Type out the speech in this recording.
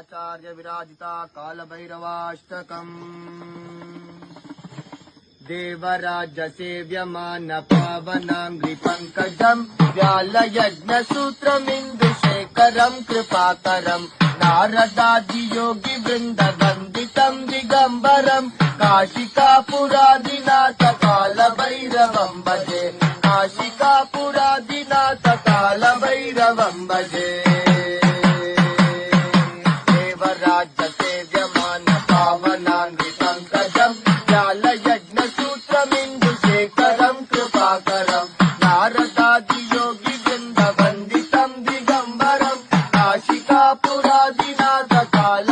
शंकराचार्य विराजिता कालभैरवाष्टकम् देवराज सेव्यमान पावनांग्रि पंकजम् व्यालयज्ञसूत्रमिन्दुशेखरम् कृपाकरम् नारदादि योगी वृंद वन्दितम् दिगम्बरम् काशिकापुरादिनाथ कालभैरवम् भजे काशिकापुरादिनाथ कालभैरवम् भजे देवराज सेव्यमान पावनांग्रि पंकजम् व्यालयज्ञसूत्रमिन्दुशेखरम् कृपाकरम् नारदादि योगी वृंद वन्दितम् दिगम्बरम् काशिकापुरादिनाथ काल